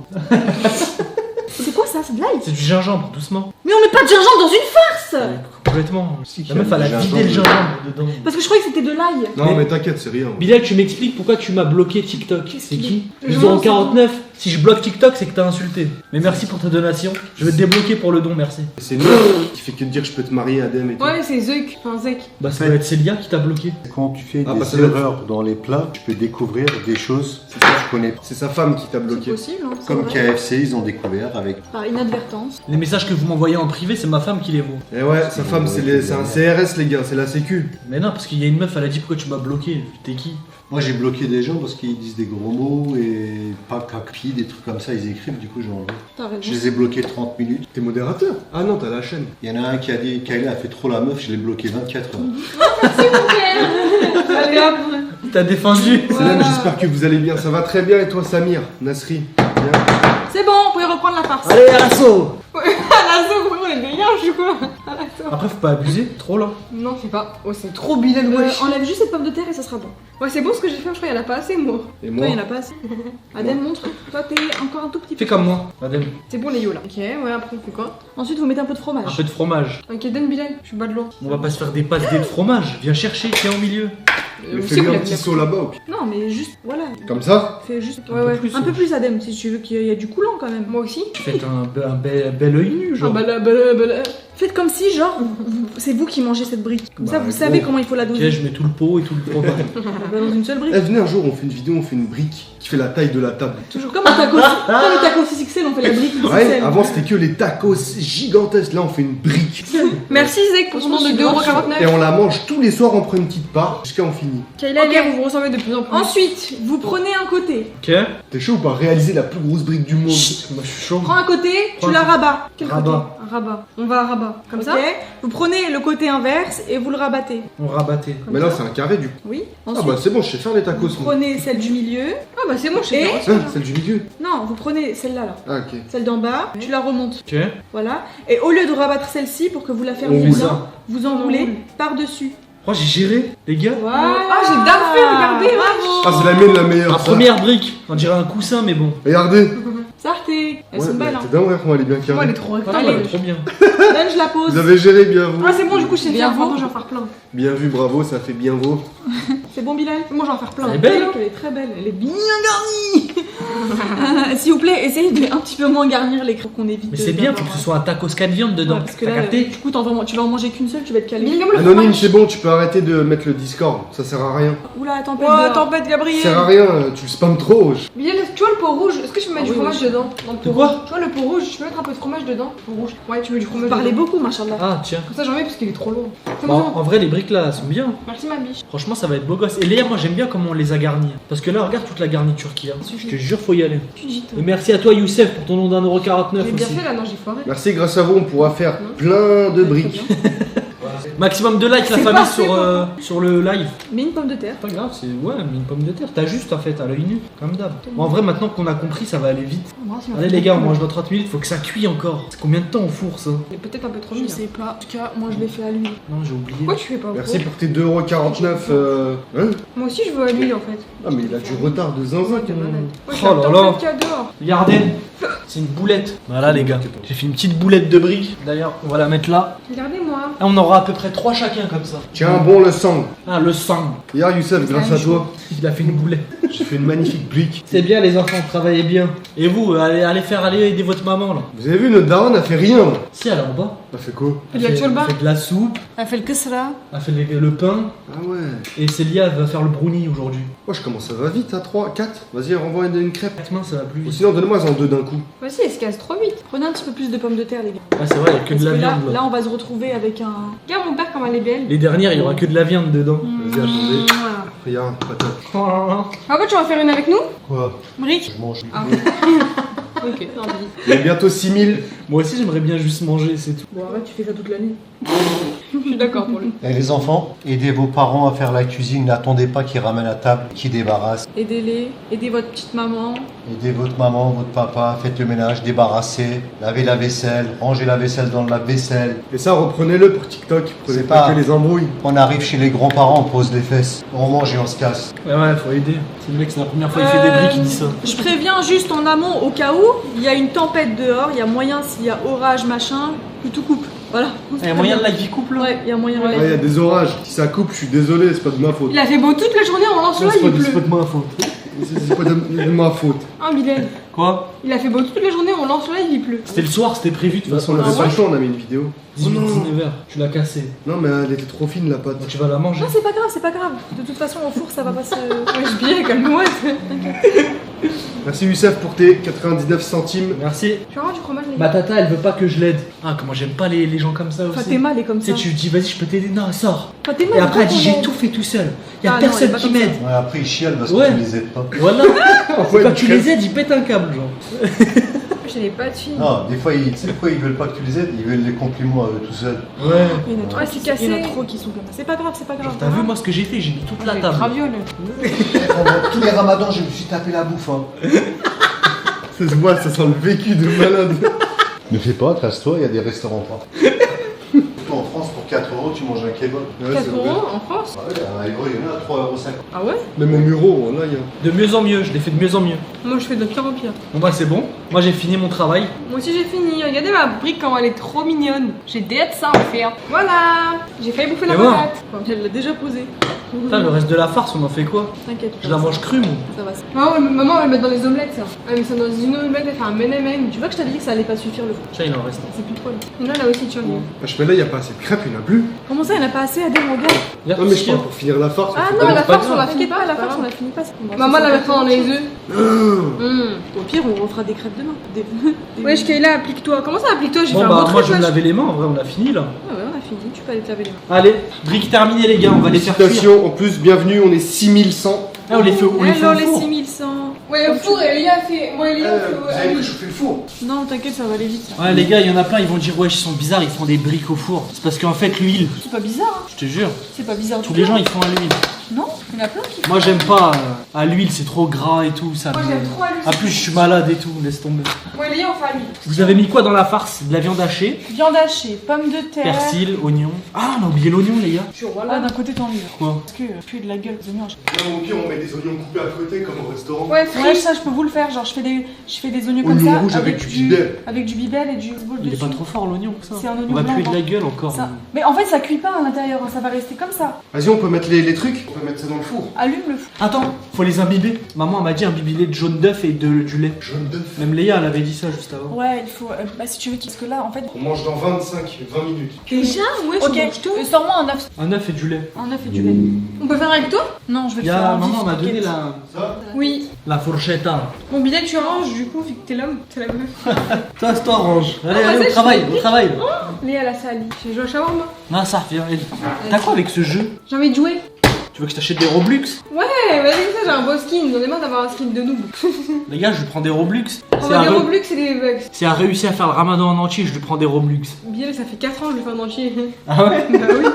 C'est quoi ça? C'est de l'ail? c'est du gingembre, doucement. Mais on met pas de gingembre dans une farce! complètement. Si, La meuf, elle a j'ai un vidé le gingembre. gingembre dedans. Parce que je croyais que c'était de l'ail. Non, mais t'inquiète, c'est rien. Bilal, tu m'expliques pourquoi tu m'as bloqué TikTok. C'est qui Je Le pense, 49. Si je bloque TikTok, c'est que t'as insulté. Mais merci pour ta donation. Je vais te débloquer pour le don, merci. C'est nous qui fait que de dire je peux te marier, Adem et tout. Ouais, c'est Zek. Enfin, Zek. Bah, ça va être Célia qui t'a bloqué. Quand tu fais Ah, bah, des ça doit être- erreurs dans les plats, tu peux découvrir des choses que tu connais pas. C'est sa femme qui t'a C'est bloqué. possible, hein, c'est Comme vrai. KFC, ils ont découvert avec. Par inadvertance. Les messages que vous m'envoyez en privé, c'est ma femme qui les vaut. Et ouais, sa femme, c'est un CRS, les gars, c'est la sécu. Mais non, parce qu'il y a une meuf, elle a dit pourquoi tu m'as bloqué. T'es qui Moi, j'ai bloqué des gens parce qu'ils disent des gros mots et pas capi, des trucs comme ça, ils écrivent, du coup, j'ai enlevé. T'as raison. Je les ai bloqués 30 minutes. T'es modérateur? Ah non, t'as la chaîne. Il y en a un qui a dit Kayla a fait trop la meuf, je l'ai bloqué 24 heures. Allez hop. T'as défendu Célène, j'espère que vous allez bien. Ça va très bien et toi, Samir? Nasri? Bien. C'est bon, vous pouvez reprendre la farce. Allez, à l'assaut À l'assaut, vraiment, on est des linges ou quoi? À l'assaut. Après, faut pas abuser, trop là. Non, je sais pas. Oh, c'est trop Bilal, wesh. Enlève juste cette pomme de terre et ça sera bon. Ouais, c'est bon ce que j'ai fait, je crois qu'il y en a pas assez, moi. Et Toi, moi? il y en a pas assez. Adèle, montre. Toi, t'es encore un tout petit peu. Fais comme moi, Adem. C'est bon, les yo là. Ok, ouais, après on fait quoi? Ensuite, vous mettez un peu de Un fromage. peu de fromage. Ok, donne Bilal, je suis bas de l'eau. On va pas se faire des pâtes de fromage. Viens chercher, tiens au milieu. Mais fais-lui un petit saut là-bas, ok? Non, mais juste, voilà. Comme ça? Fais juste. Ouais, ouais. Plus, Un peu plus, Adèle, si tu veux qu'il y ait du coulant quand même. Moi aussi. Faites un bel œil nu, Ah genre. bah là. Faites comme si, genre, c'est vous qui mangez cette brique. Comme ça, Bah, vous savez gros. comment il faut la Ok, doser. je mets tout le pot et tout le fromage. Dans une seule brique. Eh, venez un jour, on fait une vidéo, on fait une brique qui fait la taille de la table. Toujours comme un taco. Comme les tacos XXL, on fait la brique Ouais, XXL. avant c'était que les tacos gigantesques, là on fait une brique. Merci Zek pour ton don de 2,49€. Et on la mange tous les soirs, on prend une petite part jusqu'à en finir. Kayla, Ok, elle est- vous vous ressemblez de plus en plus. Ensuite, vous prenez un côté. Ok. T'es chaud ou pas réaliser la plus grosse brique du monde? Moi, je suis chaud. Prends un côté, tu la rabats. Quel côté Rabat. Un rabat. On va à rabat. Comme ça Ok. Vous prenez le côté inverse et vous le rabattez. On rabattait. Comme Mais là ça. c'est un carré du coup. Oui. Ah Ensuite, bah c'est bon, je sais faire les tacos. vous moi. prenez celle du milieu. Ah bah c'est bon, je sais Et- faire aussi. Ah, celle du milieu. Non, vous prenez celle-là, là. Ah ok. Celle d'en bas, tu la remontes. Ok. Voilà. Et au lieu de rabattre celle-ci pour que vous la fermiez On roule bien, ça. vous enroulez roule. par-dessus. Oh, j'ai géré, les gars. Voilà. Ah, j'ai bien fait, regardez, Bravo. Ah c'est la mienne la meilleure. La ça. première brique. On dirait un coussin, mais bon. Regardez. Sarté. Elles Ouais, sont bah, belles, hein. t'es dingue, frère, comment elle est bien Moi, carrée. elle est trop Ah, rectangulaire. ouais, trop bien. Donne, je la pose. Vous avez géré bien vous. Ah, c'est bon, du coup, je sais Bien faire. vaut. Maintenant, je vais en faire plein. Bien vu, bravo, ça fait bien beau. C'est bon, Bilal? Moi, je vais en faire plein. Elle est belle, hein. Elle est très belle. Elle est bien garnie. S'il vous plaît, essayez de un petit peu moins garnir les crêpes qu'on évite. Mais c'est bien, faut d'avoir- que ce soit un tacos 4 viandes dedans. Ouais, parce que T'as là, capté du coup, tu vas en manger qu'une seule, tu vas être calé. Minimum le Anonyme, fromage. c'est bon, tu peux arrêter de mettre le Discord, ça sert à rien. Oula, tempête. Ouais, dehors. tempête, Ça Gabriel. sert à rien, tu le spammes trop. Bilal, tu vois le pot rouge? Est-ce que tu peux mettre Ah du oui, fromage oui. dedans? Dans le pot De quoi rouge. Tu vois le pot rouge? Tu peux mettre un peu de fromage dedans? Pot rouge. Ouais, tu mets du fromage. Parlez dedans. beaucoup, machallah. Ah, tiens. Comme ça, j'en mets parce qu'il est trop lourd. C'est Bon, bon. en vrai, les briques là, elles sont bien. Merci, ma biche. Franchement, ça va être beau gosse. Et Léa, moi, j'aime bien comment on les a garnis. Parce que là, regarde toute la garniture qu'il y a. Je te jure, faut y aller. Tu dis, toi. Et merci à toi, Youssef, pour ton nom d'1,49€ J'ai bien aussi. fait là, non, j'ai foiré. Merci, grâce à vous, on pourra faire plein de briques. Maximum de likes, la C'est famille, parfait, sur le live. Mais une pomme de terre. Pas grave, c'est ouais, mais une pomme de terre. T'as juste en fait à l'œil nu, comme d'hab. Bon, en vrai, maintenant qu'on a compris, ça va aller vite. Allez les gars, on mange dans 30 minutes, faut que ça cuit encore. C'est combien de temps au four ça? Il est peut-être un peu trop Je mis. sais pas. En tout cas, moi, je l'ai fait à l'huile. Non, j'ai oublié. Pourquoi tu fais pas au Merci four? pour tes 2,49€. Hein? Moi aussi, je veux à l'huile en fait. Ah, mais il a du retard de zinzin. Ouais, Oh je vais là attendre là. qu'il y a dehors. Regardez, c'est une boulette. Voilà les gars, j'ai fait une petite boulette de briques. D'ailleurs, on va la mettre là. Regardez-moi. Et on aura à peu près 3 chacun comme ça. Tiens, bon le sang. Ah, le sang. Hier, Youssef, grâce à toi, Il a fait une boulette. j'ai fait une magnifique brique. C'est bien les enfants, travaillez bien. Et vous, allez aider votre maman là. Vous avez vu, notre daronne a fait rien là. Si, elle est en bas. Elle a fait quoi? Fais de la tcholba. Elle fait de la soupe, Elle fait le kesra. elle fait le pain. Ah ouais. Et Célia, elle va faire le brownie aujourd'hui. Moi, je commence, ça va vite, à 3, 4. Vas-y, renvoie une crêpe. 4 mains, ça va plus Ou vite. sinon, donne-moi en deux d'un coup. Vas-y, elle se casse trop vite. Prenez un petit peu plus de pommes de terre, les gars. Ah, c'est vrai, il y a que Parce de la que là, viande là. là, on va se retrouver avec un. Regarde mon père comme elle est belle. Les dernières, il y aura que de la viande dedans. Vas-y, attendez. Voilà. Regarde, patate. Oh là là. Ah bah tu vas en faire une avec nous? Quoi? Brique. Je mange. Ah. Ok, tant pis. Il y a bientôt 6000. Moi aussi, j'aimerais bien juste manger, c'est tout. Bon, arrête, tu fais ça toute l'année. Je suis d'accord pour lui. Et les enfants, aidez vos parents à faire la cuisine. N'attendez pas qu'ils ramènent la table, qu'ils débarrassent. Aidez-les, aidez votre petite maman. Aidez votre maman, votre papa, faites le ménage, débarrassez, lavez la vaisselle, rangez la vaisselle dans le lave-vaisselle. Et ça, reprenez-le pour TikTok. Prenez C'est pas pas- que les embrouilles. On arrive chez les grands-parents, on pose les fesses. On mange et on se casse. Ouais, faut aider. C'est le mec, c'est la première fois qu'il fait des briques, il dit ça. Je préviens juste en amont, au cas où il y a une tempête dehors, il y a moyen s'il y a orage, machin, que tout coupe. Voilà. Il y a moyen de la vie couple là. Ouais, il y a moyen. Ouais, il y a des orages. Si ça coupe, je suis désolé, c'est pas de ma faute. Il a fait beau toute la journée, on lance là, il C'est pas pleut. de ma faute. C'est pas de ma faute. Ah, Bilal. Quoi? Il a fait beau toute la journée, on lance là, il pleut. C'était le soir, c'était prévu de toute De toute façon. façon, on avait Ah pas ouais le choix, on a mis une vidéo. 18-19h, tu l'as cassé. Non, mais elle était trop fine la pâte. Donc tu vas la manger. Non, c'est pas grave, c'est pas grave. De toute façon, au four, ça va pas se. Wesh, Bilal, calme-moi. Merci Youssef pour tes 99 centimes. Merci. Tu vois, du fromage, Ma tata, elle veut pas que je l'aide. Ah, comment j'aime pas les gens comme ça aussi. Fatima, elle est comme Tu sais, ça. tu lui dis, vas-y, je peux t'aider. Non, sors. Fatima, Et après, elle dit, elle j'ai tout fait tout seul. Y a Ah non, personne elle est pas qui comme ça. m'aide. Ouais, après, il chiale parce Ouais. que tu les aides pas. Voilà. Quand tu les aides, ils pètent un câble, genre. J'ai les pas de filles. Non, des fois, tu sais pourquoi ils veulent pas que tu les aides? Ils veulent les compliments tout seuls. Ouais. Il y en a trop, Ouais, c'est il y en a cassé. trop qui sont comme ça. C'est pas grave, c'est pas grave. Genre, t'as vu, moi, ce que j'ai fait? J'ai mis toute la table. Raviole. Pendant tous les ramadans, je me suis tapé la bouffe. Hein. Ça se voit, ça sent le vécu de malade. Ne fais pas, casse-toi, il y a des restaurants pas. Toi, en France, pour 4 euros, tu manges un kebab. Ouais, 4 c'est vrai. euros en France. Ah ouais, à Évry, il y en a à 3,50 €. Ah ouais? Même au Muro, là, il y a. De mieux en mieux, je l'ai fait de mieux en mieux. Moi, je fais de pire en pire. Bon, bah, c'est bon. Moi, j'ai fini mon travail. Moi aussi, j'ai fini. Regardez ma brique, comment elle est trop mignonne. J'ai des ça à faire. Voilà. J'ai failli bouffer la Et moi patate. Elle l'a déjà posé. Putain, le reste de la farce, on en fait quoi? T'inquiète. Je la mange crue, moi. Ça va. Ah ouais, mais maman, elle va le mettre dans les omelettes, ça. Elle met ça dans une omelette, elle fait un menem. Tu vois que je t'avais dit que ça allait pas suffire le four. Tiens, il en reste. C'est plus trop là. Il y en a là aussi, tu vois. Ah, je fais là, il y a pas assez de crêpes, il y en a plus. Comment ça, il n'y en a pas assez à dire, regarde. Regarde Non, mais ce je qu'il y a. parle pour finir la farce. Ah faut non, pas- la la farce, farce, on on la la finit finit pas, pas, la c'est farce, pas on la finit pas. Maman la mettra dans les œufs. Au pire, on refera des crêpes demain. Des- Wesh, Kayla, applique-toi. Comment ça, applique-toi? J'ai Bon, fait un bah, beau moi, truc, je vais me wesh. laver les mains. En vrai, on a fini là. Ah ouais, on a fini, tu peux aller te laver les mains. Allez, brique terminée, les gars. On va les faire cuire. Félicitations, en plus, bienvenue, on est 6100. Ah, on les fait, on les fait Alors au les four. 6100. Ouais, le four, elle y a fait. Moi, elle y a fait. Vous avez préchauffé le four. Non, t'inquiète, ça va aller vite. Ça. Ouais, les gars, il y en a plein, ils vont dire, ouais, ils sont bizarres, ils font des briques au four. C'est parce qu'en fait, l'huile, C'est pas bizarre, hein. je te jure, C'est pas bizarre. tous du les tout. gens ils font à l'huile. Non, il y en a plein qui. Moi, j'aime pas à l'huile, c'est trop gras et tout. Ça Moi, me- j'aime trop à En plus, je suis malade et tout, laisse tomber. Moi, elle y a en famille. Vous avez mis quoi dans la farce? De la viande hachée, Viande hachée, pommes de terre. persil, oignon. Ah, on a oublié l'oignon, les gars. Ah, d'un côté, tant mieux. Quoi? Parce que puer de la gueule, les oignons. Là, au pire, on met des oignons coupés à côté, comme au restaurant. Ouais, Ouais, frit. ça, je peux vous le faire. Genre, je fais des oignons comme Oignon ça. rouge avec du bibel. Avec du bibel et du boule Il est dessus. pas trop fort l'oignon, ça. C'est un oignon On va blanc, puer de la hein. gueule encore. Ça. Mais en fait, ça cuit pas à l'intérieur, hein, ça va rester comme ça. Vas-y, on peut mettre les trucs. On peut mettre ça dans le four. Allume le four. Attends, faut les imbiber. Maman elle m'a dit imbiber de jaune d'œuf et du lait. Jaune d'œuf. Même Léa, elle avait dit ça juste avant. Ouais, il faut. Bah, si tu veux, parce que là, en fait. On mange dans 20 minutes. Déjà, ouais, je Ok, mange tout. sors-moi un œuf. Un œuf et du lait. Un œuf et du lait. On peut faire avec toi? Non, je vais Il le y faire a, en maman vif, m'a donné t'inquiète. Ça Oui. la fourchette. Hein. Mon billet, tu ranges, du coup, vu que t'es l'homme, t'es la meuf. Toi, c'est toi, range. Allez, Ah, allez, vas-y, au travail, je au travail. Léa, la sali. J'ai joué à shawarma. Non, ça revient. T'as quoi avec ce jeu? J'ai envie de jouer. Tu veux que je t'achète des Robux? Ouais, vas-y, ça, j'ai un beau skin. J'en ai marre d'avoir un skin de noob. Les gars, je lui prends des Robux. On va des Roblox et des bugs. Si elle a réussi à faire le ramadan en entier, je lui prends des Robux. Bilal, ça fait 4 ans que je le fais en entier. Ah ouais? Bah oui.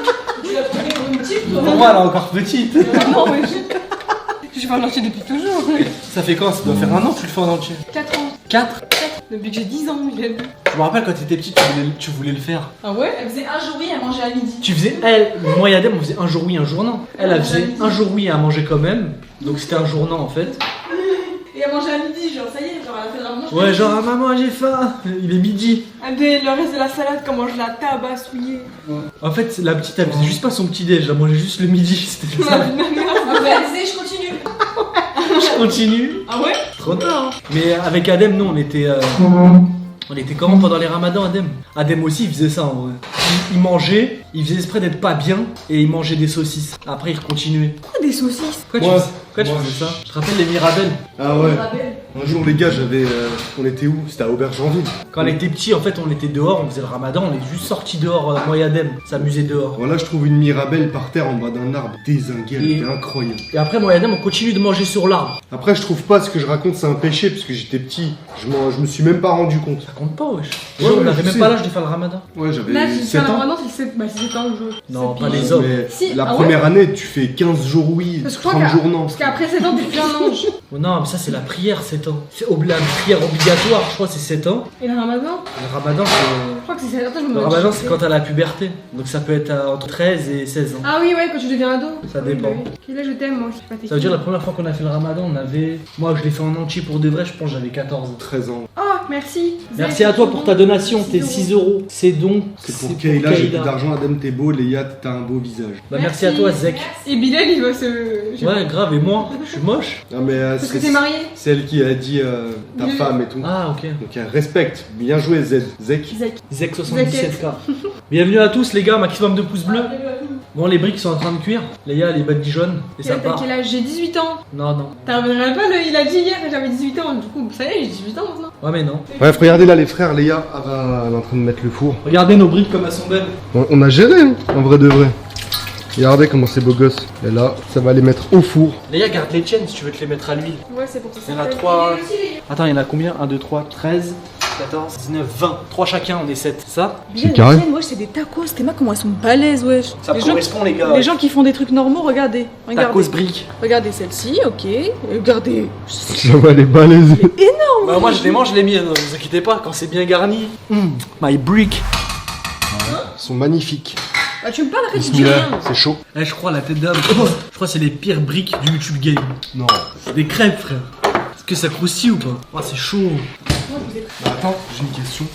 Tu l'as trouvé pour une petite, toi. Pour moi, elle est encore petite. Non, mais je fais en entier depuis toujours. Ça fait quand? Ça doit faire un an que tu le fais en entier. 4 ans. 4? Depuis que j'ai 10 ans, Bilal. Je me rappelle quand t'étais petite, tu voulais le faire. Ah ouais? Elle faisait un jour oui, elle mangeait à midi. Tu faisais, moi et Adem, on faisait un jour oui, un jour non. Elle faisait un jour oui et elle mangeait quand même. Donc c'était un jour non en fait. Et elle mangeait à midi, genre ça y est, genre elle a fait le ramadan. Ouais, genre, ah, maman, j'ai faim. Il est midi. Le reste de la salade, comment je la tabassouillais. En fait, la petite, elle faisait juste pas son petit déj, elle mangeait juste le midi. C'était ça. Ah bah, elle disait, je continue. Je continue. Ah ouais? Trop tard. Mais avec Adem, non, on était. On était comment pendant les ramadans, Adem? Adem aussi, il faisait ça en vrai. Il mangeait, il faisait exprès d'être pas bien et il mangeait des saucisses. Après, il continuait. Pourquoi des saucisses? Pourquoi Moi, tu moi, faisais ça? Je te rappelle les Mirabelles. Ah ouais. Un jour, les gars, on était où? C'était à Aubergenville. Quand on était petits, en fait, on était dehors, on faisait le ramadan, on est juste sortis dehors, moi et Adem, s'amuser dehors. Voilà, je trouve une Mirabelle par terre en bas d'un arbre dézinguée, elle Et- était incroyable. Et après, moi et Adem, on continue de manger sur l'arbre. Après, je trouve pas ce que je raconte, c'est un péché, parce que j'étais petit. Je me suis même pas rendu compte. Ça compte pas, wesh. Ouais, on ouais, n'avait je même sais. pas l'âge de faire le ramadan. Ouais, j'avais Là, j'ai 7 fait un ans. ramadan, c'est 7 ans que je. Non, pas pile. les hommes. Mais Si, la ah ouais première année, tu fais 15 jours oui, Parce que je 30 crois jours non. Parce qu'après 7 ans, t'es plus un ange. Oh non, mais ça, c'est la prière, 7 ans. C'est la prière obligatoire, je crois, c'est 7 ans. Et le ramadan? Le ramadan, c'est. crois que c'est ça. Attends, je me Le demande. ramadan, c'est quand t'as la puberté. Donc ça peut être entre 13 et 16 ans. Ah oui, ouais, quand tu deviens ado. Ça dépend. Oui, bah oui. Quel âge je t'aime, moi, je sais pas t'es Ça veut qui. dire la première fois qu'on a fait le ramadan, on avait. Moi, je l'ai fait en entier pour de vrai, je pense que j'avais 14 ans. 13 ans. Oh, merci. Merci à toi pour ta donation, tes 6 euros. C'est donc. C'est pour Kayla, j'ai plus d'argent. Adem, t'es beau. Léa, t'as un beau visage. Bah, merci à toi, Zek. Et Bilal, il va se. Ouais, grave, et moi, je suis moche. Non, mais Parce que t'es marié. c'est elle qui a dit ta Oui. femme et tout. Ah, ok. Donc elle respecte. Bien joué, Z. Zek. Zek. Zek77K. Bienvenue à tous, les gars, maximum de pouces bleus. Bon, les briques sont en train de cuire. Léa, les badigeonnes, et ça T'as part. quel âge? J'ai 18 ans. Non, non. T'as pas il a dit hier que j'avais 18 ans. Du coup, ça y est, j'ai 18 ans maintenant. Ouais, mais non. Bref, regardez là les frères. Léa, elle est en train de mettre le four. Regardez nos briques comme elles sont belles. On a géré, hein, en vrai de vrai. Regardez comment c'est beau gosse. Et là, ça va les mettre au four. Léa, garde les tiennes si tu veux te les mettre à l'huile. Ouais, c'est pour ça. Il y en a 3. Attends, il y en a combien 1, 2, 3, 13, 14, 19, 20. 3 chacun, on est 7. Ça C'est carré. Moi, c'est des tacos. T'es mal comment elles sont balèzes, wesh. Ça les, correspond, les gars. les gens qui font des trucs normaux, regardez. Tacos briques. Regardez celle-ci, ok. Et regardez. Ça va les balaises. Bah, moi, je les mange les miennes, vous inquiétez pas, quand c'est bien garni. My brick. Ils sont magnifiques. Bah, tu me parles, arrête, tu dis Bismillah, rien. c'est chaud. Eh, je crois la tête d'âme. Je crois que c'est les pires briques du YouTube game. Non. C'est des crêpes, frère. Est-ce que ça croustille ou pas? Oh, c'est chaud. Bah, attends, j'ai une question.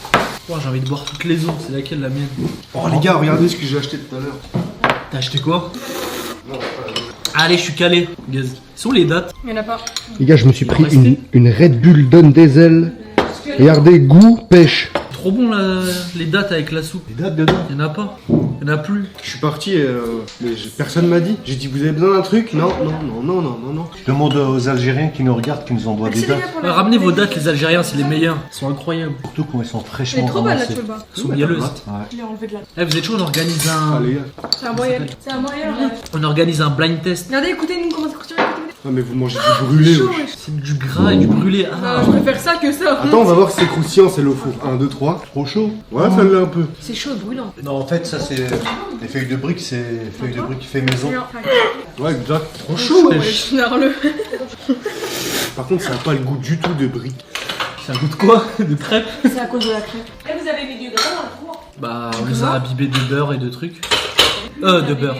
Oh, j'ai envie de boire toutes les eaux. C'est laquelle la mienne? Oh les gars, regardez ce que j'ai acheté tout à l'heure. T'as acheté quoi? Allez, je suis calé. Gaz. Sont les dates? Il y en a pas. Les gars, je me suis Il en pris restait. une Red Bull Donne des ailes. Regardez, goût pêche. Trop bon les dates avec la soupe. Les dates dedans. Il y en a pas. Il y en a plus. Je suis parti, mais personne m'a dit. J'ai dit, vous avez besoin d'un truc? Non, non, non, non, non, non, non. Je demande aux Algériens qui nous regardent, qui nous envoient des Merci les dates. gars pour Ouais, la. ramenez vos dates, les Algériens, c'est les meilleurs. Ils sont incroyables. Surtout quand ils sont Elle est fraîchement trop belle là, ramassés. tu veux pas. Ils sont mielleuses. Ouais. Je l'ai enlevé de là. Eh, vous êtes chaud, on organise un. Ah les gars. C'est un moyen. C'est un moyen. Ouais. On organise un blind test. Regardez, écoutez-nous comment ça coûte. Ah mais vous mangez du brûlé, Chaud, wesh. wesh. C'est du gras et du brûlé. Ah. Je préfère ça que ça. Attends, on va voir si c'est croustillant, c'est le four. 1, 2, 3. Trop chaud. Ouais, ça l'est un peu. C'est chaud, brûlant. Non, en fait, ça c'est les feuilles de briques, c'est feuilles de briques fait maison. Ouais, exact. Trop chaud, wesh. le. Par contre, ça n'a pas le goût du tout de briques. Ça goûte quoi? De crêpes? C'est à cause de la crêpe. Et vous avez mis du gras dans le four? Bah, on les a imbibés de beurre et de trucs. De beurre.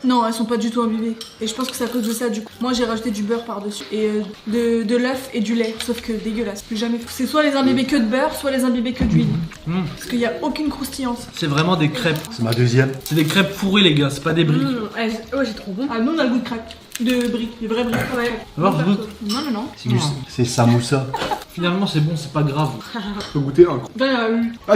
Non, elles sont pas du tout imbibées. Et je pense que c'est à cause de ça, du coup. Moi, j'ai rajouté du beurre par-dessus. Et de l'œuf et du lait. Sauf que dégueulasse. Plus jamais. C'est soit les imbiber que de beurre, soit les imbiber que d'huile. Parce qu'il y a aucune croustillance. C'est vraiment des crêpes. C'est ma deuxième. C'est des crêpes fourrées, les gars, c'est pas des briques. Ouais, j'ai trop bon. Ah, nous, on a le goût de crack. De briques, des vraies briques. Ouais. Alors, je goûte. Non, non, non. C'est samoussa. Finalement, c'est bon, c'est pas grave. Je peux goûter un coup. Ben, Ah,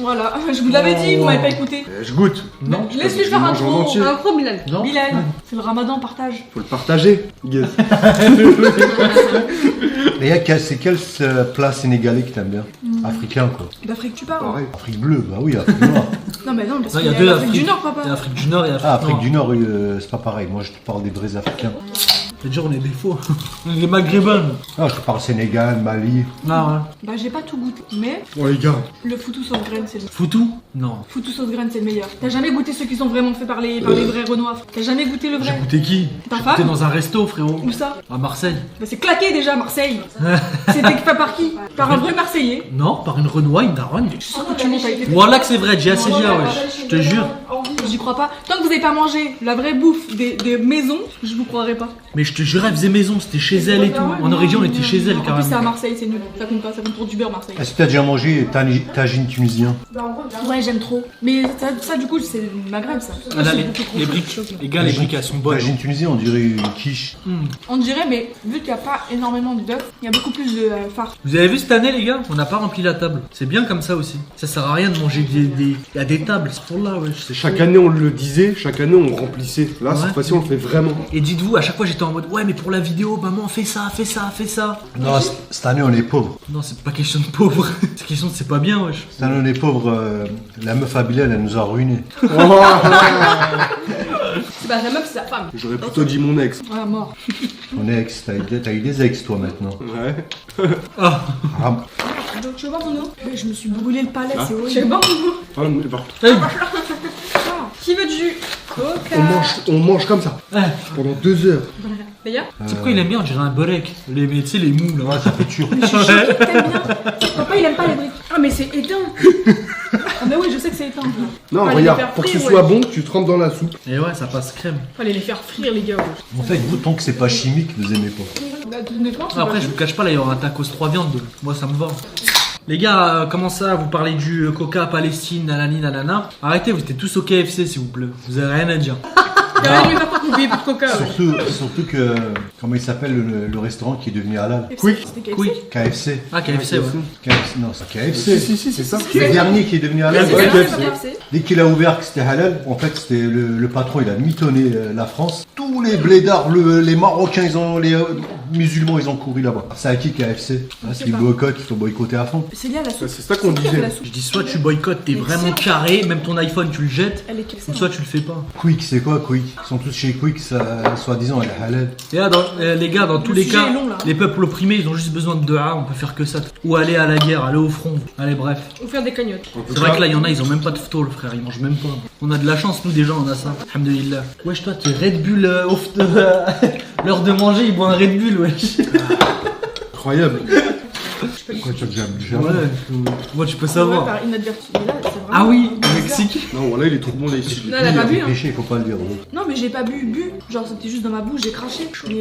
voilà. Je vous l'avais dit, vous m'avez pas écouté. Je goûte. Non, Laisse-lui je faire un mange en entier. pro, Bilal. Non. Bilal, c'est le ramadan, partage. Faut le partager. Guess. Et c'est quel plat sénégalais que t'aimes bien? Africain quoi. D'Afrique, tu parles. Pareil. Afrique bleue, bah oui, Afrique noire. Non, mais non, parce Non, qu'il il y y a a deux l'Afrique du Afriques. Nord, Il y a papa. Afrique du Nord et Afrique Ah, Afrique Nord. du Nord, c'est pas pareil. Moi je te parle des vrais Africains. C'est dire on est des faux. On est des maghrébins. Ah, je te parle Sénégal, Mali. Ah ouais. Bah, j'ai pas tout goûté. Mais Bon, les gars. le foutou sauce graine, c'est le Foutou? Non. foutou sauce graine, c'est le meilleur. T'as jamais goûté ceux qui sont vraiment faits par les vrais Renois? T'as jamais goûté le J'ai vrai? goûté qui? Ta T'es femme? dans un resto, frérot. Où ça? À Marseille. Bah, c'est claqué déjà, à Marseille. C'était fait par qui? Par un vrai Marseillais. Non, par une Renoir, une daronne. Je suis sûre que tu m'as pas été fait. Voilà que c'est vrai, j'ai assez déjà, wesh. Je te jure. J'y crois pas. Tant que vous avez pas mangé la vraie bouffe des maisons, je vous croirai pas. Mais je te jure, elle faisait maison, c'était chez elle et tout. En origine, on était chez elle En plus, c'est à carrément. Marseille, c'est nul. Ça compte pas, ça compte pour du beurre, Marseille. Est-ce que t'as déjà mangé tagine tunisien? Ouais, j'aime trop. Mais ça du coup, c'est le Maghreb, ça. Ah, là, C'est les, beaucoup trop les chaud. briques, les gars, les briques, elles sont bonnes. Tagine tunisien, on dirait une quiche. On dirait, mais vu qu'il n'y a pas énormément d'œufs, il y a beaucoup plus de farce. Vous avez vu cette année, les gars? On n'a pas rempli la table. C'est bien comme ça aussi. Ça sert à rien de manger Il y a des tables, c'est pour là, wesh. Chaque année, on le disait. Chaque année, on remplissait. Là, Ouais. cette fois-ci, on le fait vraiment. Et dites-vous, à chaque fois, j'étais en mode, ouais, mais pour la vidéo, maman, fais ça, fais ça, fais ça. Non, cette année on est pauvre. Non, c'est pas question de pauvre. C'est question de c'est pas bien, wesh. Cette année on est pauvre. La meuf à Bilal, elle nous a ruinés. C'est pas la meuf, c'est sa femme. J'aurais plutôt dit mon ex. Ah, mort. Ton ex, t'as eu des ex toi maintenant. Ouais. Ah, Ah, Donc, tu veux voir mon eau? Mais je me suis brûlé le palais, c'est Je horrible. sais pas mon eau. Ah, mais par- hey. Qui veut du jus? Coca. on mange comme ça. Ouais. Pendant 2 heures. D'ailleurs, Tu sais pourquoi il aime bien? On dirait un burek. Tu sais, les mous là. ouais, ça fait turc. Je suis choquée que t'aimes bien. Papa, il aime pas les briques. Ah, mais c'est éteint. Ah, mais oui, je sais que c'est éteint. Non, Fallait les regarde, faire pour que ce frire, soit ouais. bon, tu trempes dans la soupe. Et ouais, ça passe crème. Fallait les faire frire, les gars. En fait, vous, tant que c'est pas chimique, vous aimez pas. Bah, honnêtement, c'est Après, pas je vous cache pas, là, il y aura un tacos 3 viandes. Moi, ça me va. Les gars, comment ça, vous parlez du Coca, Palestine, nanani, nanana. Arrêtez, vous êtes tous au KFC, s'il vous plaît. Vous avez rien à dire. Y'a rien de mieux par contre qu'oublier pour Coca. Ouais. Surtout que, comment il s'appelle le restaurant qui est devenu halal? Quick. C'était KFC. Quick. KFC. Ah, KFC, ouais. KFC. Non, c'est KFC. Si, c'est ça. Le dernier qui est devenu halal. C'est Ouais, ça, KFC. KFC. Dès qu'il a ouvert que c'était halal, en fait, c'était le patron, il a mitonné la France. Tous les blédards, les Marocains, les musulmans, ils ont couru là-bas. C'est à qui KFC? sais S'ils pas. boycottent, il faut boycotter à fond. C'est lié à la soupe. C'est ça qu'on qui a fait disait. la soupe. Je dis soit tu boycottes, t'es vraiment carré, même ton iPhone tu le jettes, Elle est ou excellente. soit tu le fais pas. Quick, c'est quoi Quick? Ils sont tous chez Quick, soi-disant, elle est halal. Et là, les gars, dans tous Le les sujet cas, est long, là. les peuples opprimés, ils ont juste besoin de dua, on peut faire que ça. Ou aller à la guerre, aller au front. Allez, bref. Ou faire des cagnottes. En tout C'est vrai cas, que là, il y en a, ils ont même pas de photo, le frère, ils mangent même pas. On a de la chance, nous, déjà, on a ça. Alhamdulillah. Wesh, toi, t'es Red Bull, l'heure de manger, il boit un Red Bull, wesh. incroyable. Pourquoi tu as déjà bu? Ouais, moi, tu peux Ouais, savoir. par inadvertance. Mais là, c'est vraiment. Ah oui, au bizarre. Mexique. Non, voilà, il est trop bon là ici. Non, elle a pas bu, hein. Péché, il faut pas le dire. Non, mais j'ai pas bu. Genre, c'était juste dans ma bouche, j'ai craché. Mais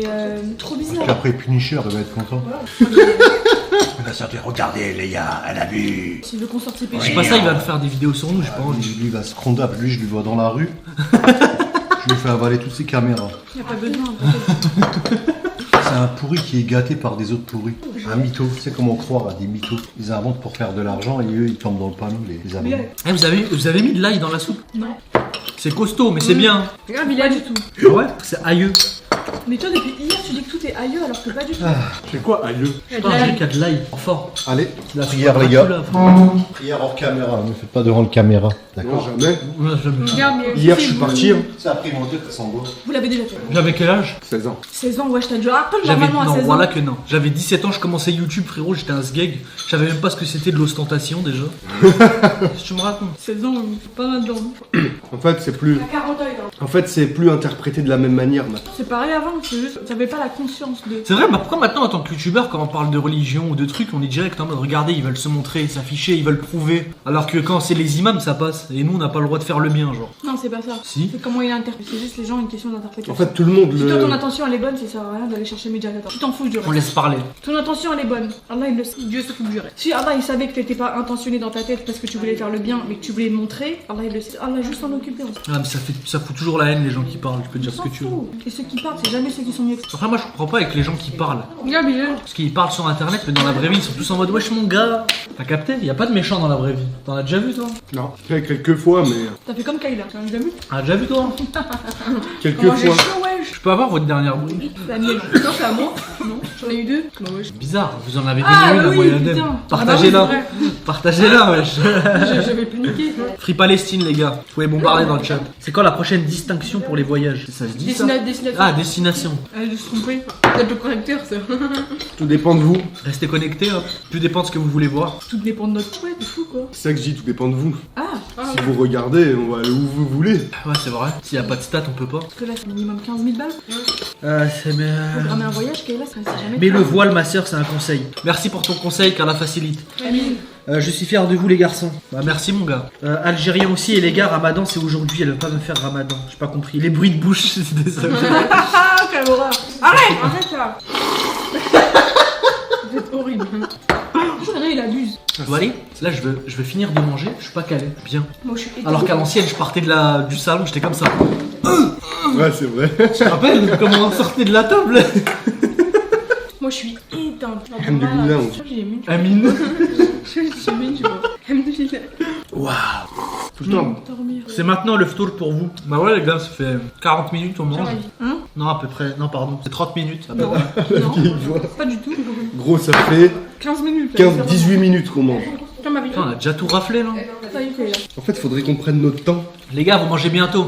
trop bizarre. Puis après, Punisher, il va être content. Il va sortir, regardez les gars, elle a vu. S'il veut qu'on sorte ses Je péchés. sais pas ça, il va faire des vidéos sur nous, j'ai pas Lui, envie. lui, il va se crondable. Lui, je le vois dans la rue. Je lui fais avaler toutes ses caméras. Y a pas besoin. C'est un pourri qui est gâté par des autres pourris. Un mytho. Tu sais comment croire à des mythos. Ils inventent pour faire de l'argent et eux, ils tombent dans le panneau, les abonnés. Eh, vous avez mis de l'ail dans la soupe? Non. C'est costaud, mais c'est bien. Regarde, il a du tout. Ah ouais? C'est aïeux. Mais toi, depuis hier, tu dis que tout est aïeux alors que pas du tout. C'est quoi, aïeux? Je sais pas, on dirait qu'il y a de l'ail fort. Allez, C'est la Prière, soupe à les gars. Dracula, frère. Prière hors caméra. Ne faites pas devant le caméra. non, D'accord? jamais. Ouais, jamais. Regarde, mais. Hier, je suis parti, hein. C'est après, ils vont dire que ça s'en va. Vous l'avez déjà fait. J'avais quel âge? 16 ans. 16 ans, ouais, je t'ai déjà rappelé J'avais normalement à non, 16 ans. voilà que non. J'avais 17 ans, je commençais YouTube, frérot, j'étais un sgeg. Je savais même pas ce que c'était de l'ostentation déjà. Qu'est-ce que tu me racontes? 16 ans, pas mal dedans. En fait, c'est plus. T'as 40 ans, là. En fait, c'est plus interprété de la même manière maintenant. C'est pareil avant, c'est juste. T'avais pas la conscience de. C'est vrai, mais pourquoi maintenant en tant que youtubeur, quand on parle de religion ou de trucs, on est direct en mode regardez, ils veulent se montrer, s'afficher, ils veulent prouver. Alors que quand c'est les imams, ça passe. Et nous, on n'a pas le droit de faire le bien, genre. Non, c'est pas ça. Si. C'est comment il a interprété. C'est juste les gens, une question d'interprétation. En fait, tout le monde si toi ton le. intention elle est bonne, ça sert à rien d'aller chercher médiateur. Tu t'en fous du On reste. laisse parler. Ton intention elle est bonne. Allah il le sait. Dieu s'occupe du reste. Si Allah il savait que t'étais pas intentionné dans ta tête parce que tu voulais faire le bien mais que tu voulais le montrer, Allah il le sait. Allah juste s'en occuper. Ah, mais ça fout toujours la haine, les gens qui parlent. Tu peux dire ce que tu veux. Et ceux qui parlent, c'est jamais ceux qui sont mieux que toi. Après, moi, je comprends pas avec les gens qui parlent. Regarde, il est. Parce qu'ils parlent sur internet, mais dans la vraie vie, ils sont tous en mode wesh mon gars. T'as capté? Y a pas de méchants dans la vraie vie. T'en as déjà vu, toi? Non, après, quelques fois, mais. T'as fait comme Kayla, tu as déjà vu? Ah, déjà vu, toi? Quelques Comment j'ai fois. chaud, wesh. Je peux avoir votre dernière bouille? C'est la mienne. Non, c'est à moi. Non, j'en ai eu deux. Bah ouais. Bizarre, vous en avez déjà Ah, une bah à oui, moyen putain. d'elle. Ah, Partagez-la. bah oui, Partagez-la, wesh. J'avais paniqué. Free Palestine, les gars. Vous pouvez bombarder dans le chat. C'est quoi la prochaine distinction pour les voyages? Ça se dit ça? Destination. Ah, destination. Ah, je suis trompé. Peut-être le correcteur, ça. Tout dépend de vous. Restez connectés, hop. Tout dépend de ce que vous voulez voir. Tout dépend de notre chouette, t'es fou quoi. C'est ça que je dis, tout dépend de vous. Ah, Si vous regardez, on va aller où vous voulez. Ouais, c'est vrai. S'il y a pas de stats, on peut pas. parce que là c'est minimum 15 000 balles. C'est bien. Programmer un voyage, Kayla, ça ne sait jamais. Mais le voile, ma soeur, c'est un conseil. Merci pour ton conseil, car la facilite. Amine. Je suis fier de vous, les garçons. Bah, merci, mon gars. Algérien aussi, et les gars, Ramadan, c'est aujourd'hui. Elle veut pas me faire Ramadan. J'ai pas compris. Les bruits de bouche, c'est désolé. Ah, quelle horreur. Arrête, arrête là. Vous êtes horrible. Rien, il abuse. Vous allez là, je veux finir de manger. Je suis pas calé. Bien. Moi je suis étonnée. Alors qu'à l'ancienne, je partais du salon, j'étais comme ça. Ouais, c'est vrai. Tu te rappelles comment on sortait de la table? Moi je suis éteinte. Alhamdoulilah, on- Je crois que j'ai mis. Amine. Je suis bien, je vois. Alhamdoulilah. Tout le temps. Dormir. C'est maintenant le ftour pour vous. Bah ouais, les gars, ça fait 40 minutes, on mange. Hein? Non, à peu près. Non, pardon. C'est 30 minutes. à peu Non, près. non, pas du tout. Gros, ça fait 15 minutes. là. 15-18 minutes qu'on mange. Comme ma vie. Putain, on a déjà tout raflé, là. Ça y est, Kayla. En fait, faudrait qu'on prenne notre temps. Les gars, vous mangez bientôt.